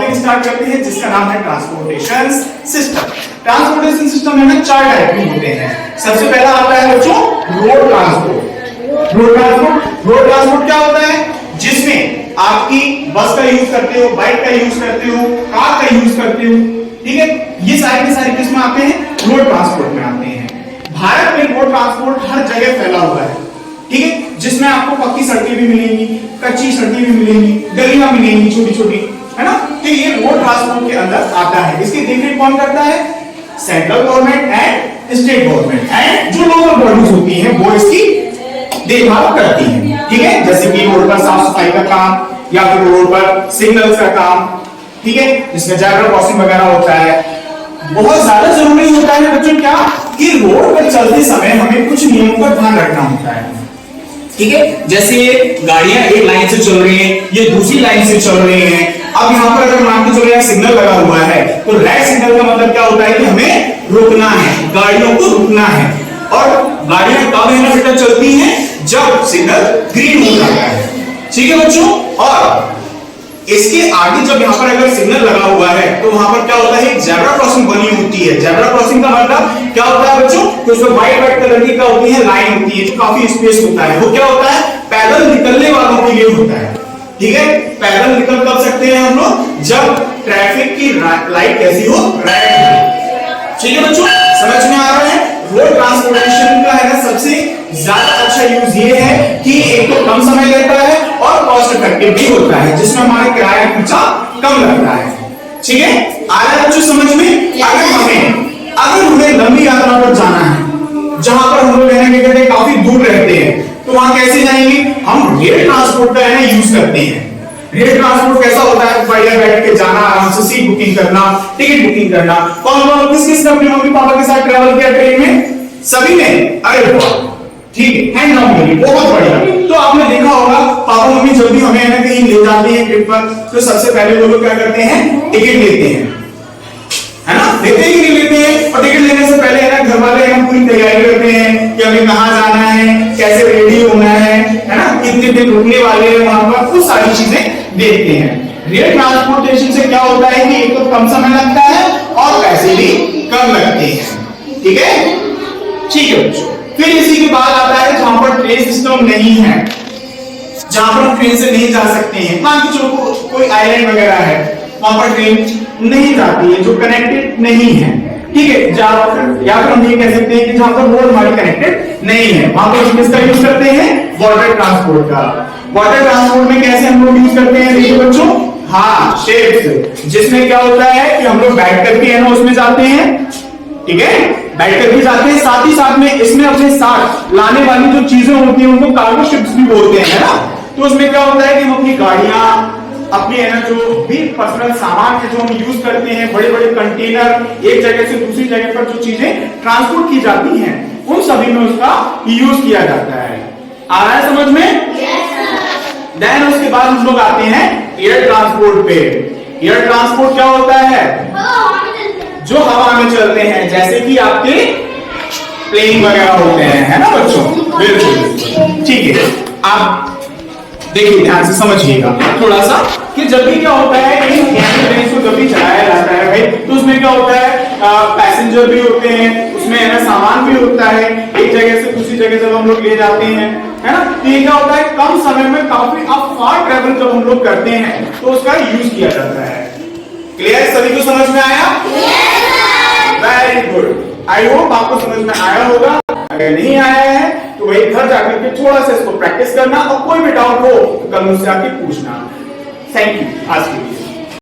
Topic start करते हैं जिसका नाम है ट्रांसपोर्टेशन सिस्टम। ट्रांसपोर्टेशन सिस्टम में 4 टाइप के होते हैं। सबसे पहला आता है बच्चों रोड ट्रांसपोर्ट। रोड ट्रांसपोर्ट क्या होता है? जिसमें आपकी बस का यूज करते हो, बाइक का यूज करते हो, कार का यूज करते हो, ठीक है। ये सारे के सारे किसमें आते हैं? रोड ट्रांसपोर्ट में आते हैं। भारत में रोड ट्रांसपोर्ट हर जगह फैला हुआ है, ठीक है, जिसमें आपको पक्की सड़कें भी मिलेंगी, कच्ची सड़कें भी मिलेंगी, गलियां मिलेंगी छोटी छोटी, है ना। तो ये रोड ट्रांसपोर्ट के अंदर आता है। इसकी देखरेख कौन करता है? Central government and state government and जो लोकल बॉडीज होती हैं वो इसकी देखभाल करती हैं, ठीक है। जैसे कि रोड पर साफ सफाई का काम या फिर रोड पर सिग्नल्स का काम, ठीक है, जिसमें जेब्रा क्रॉसिंग वगैरह होता है। बहुत ज्यादा जरूरी होता है बच्चों क्या कि रोड पर चलते समय हमें कुछ नियमों का ध्यान रखना होता है, ठीक है। जैसे गाड़ियां एक लाइन से चल रही हैं, ये दूसरी लाइन से चल रही हैं। अब यहाँ पर अगर मान के चलो सिग्नल लगा हुआ है तो रेड सिग्नल का मतलब क्या होता है कि हमें रुकना है, गाड़ियों को रुकना है। और गाड़ियां कब है ना बेटा चलती हैं? जब सिग्नल ग्रीन हो जाता है, ठीक है बच्चों। और इसके आगे जब यहाँ पर अगर सिग्नल लगा हुआ है तो वहां पर क्या होता है? एक जेब्रा क्रॉसिंग बनी होती है। जेब्रा क्रॉसिंग का मतलब क्या होता है बच्चों? तो उसमें व्हाइट कलर की क्या होती है? लाइन होती है, जो काफी स्पेस होता है। वो क्या होता है? पैदल निकलने वालों के लिए होता है, ठीक है। पैदल निकल कब सकते हैं हम लोग? जब ट्रैफिक की लाइट कैसी हो? रेड हो, ठीक है बच्चों। समझ में आ रहा है? रोड ट्रांसपोर्टेशन का है ना सबसे ज्यादा अच्छा यूज ये है कि एक तो कम समय लेता है और कॉस्ट इफेक्टिव भी होता है, जिसमें हमारा किराया खर्चा कम लगता है, ठीक है। आ रहा है बच्चों समझ में? अगर हमें लंबी यात्रा पर जाना है, जहां पर हम लोग रहने के काफी दूर रहते हैं, तो वहां कैसे जाएंगे? हम रेल ट्रांसपोर्ट का है ना यूज करते हैं। रेल ट्रांसपोर्ट कैसा होता है? बढ़िया बैठ के जाना, आराम से सीट बुकिंग करना, टिकट बुकिंग करना। कौन कौन किस किस ने अपने मम्मी पापा के साथ ट्रैवल किया ट्रेन में? सभी ने? अरे वाह, ठीक है, हैंड डाउन करिए, बहुत बढ़िया। तो आपने देखा होगा पापा मम्मी जब भी हमें ना कहीं ले जाते हैं ट्रिप पर तो सबसे पहले वो लोग क्या करते हैं? टिकट लेते हैं, है ना। लेते हैं कि नहीं लेते हैं? और टिकट लेने से पहले है ना घर वाले हम पूरी तैयारी करते हैं कि हमें कहाँ जाना है, कैसे रेडी होना है ना, कितने दिन रुकने वाले हैं वहां पर, वो सारी चीजें देखते हैं। रेल ट्रांसपोर्टेशन से क्या होता है कि एक तो कम समय लगता है और पैसे भी कम लगते हैं, ठीक है, ठीक है बच्चों। फिर इसी के बाद आता है जहां पर ट्रेन सिस्टम नहीं है, जहां पर हम ट्रेन से नहीं जा सकते हैं। मान के चलो कोई आइलैंड वगैरह है, वहां पर ट्रेन नहीं जाती है, जो कनेक्टेड नहीं है, ठीक है। या फिर हम ये कह सकते हैं कि जहां पर रोड हमारी कनेक्टेड नहीं है, वहां पर हम किसका यूज करते हैं? वाटर ट्रांसपोर्ट का। वाटर ट्रांसपोर्ट में कैसे हम लोग यूज करते हैं? देखिए बच्चों, हाँ, शिप्स, जिसमें क्या होता है कि हम लोग बैठ करके है ना उसमें जाते हैं, ठीक है, बैठ करके जाते हैं। साथ ही साथ में इसमें अपने साथ लाने वाली जो चीजें होती हैं उनको कार्गो शिप्स भी बोलते हैं, है ना। तो उसमें क्या होता है कि हम अपनी गाड़ियां, अपनी है ना जो भी पर्सनल सामान है जो हम यूज करते हैं, बड़े बड़े कंटेनर, एक जगह से दूसरी जगह पर जो चीजें ट्रांसपोर्ट की जाती हैं, उन सभी में उसका यूज किया जाता है। आ रहा है समझ में? देन उसके बाद हम लोग आते हैं एयर ट्रांसपोर्ट पे। एयर ट्रांसपोर्ट क्या होता है? जो हवा में चलते हैं, जैसे कि आपके प्लेन वगैरह होते हैं, है ना बच्चों। बिल्कुल ठीक है। आप देखिए ध्यान से समझिएगा थोड़ा सा कि जब भी क्या होता है कि ट्रेन को जब भी चलाया जाता है भाई, तो उसमें क्या होता है? पैसेंजर भी होते हैं, उसमें है ना सामान भी होता है, एक जगह से दूसरी जगह जब हम लोग ले जाते हैं, है ना। तो ये क्या होता है? कम समय में काफी फार ट्रेवल जब हम लोग करते हैं तो उसका यूज किया जाता है। क्लियर? सभी को समझ में आया? Very good. आई होप आपको समझ में आया होगा। अगर नहीं आया है तो वही घर जाकर के थोड़ा सा इसको प्रैक्टिस करना, और कोई भी डाउट हो तो कल मुझसे आके पूछना। थैंक यू आज के लिए।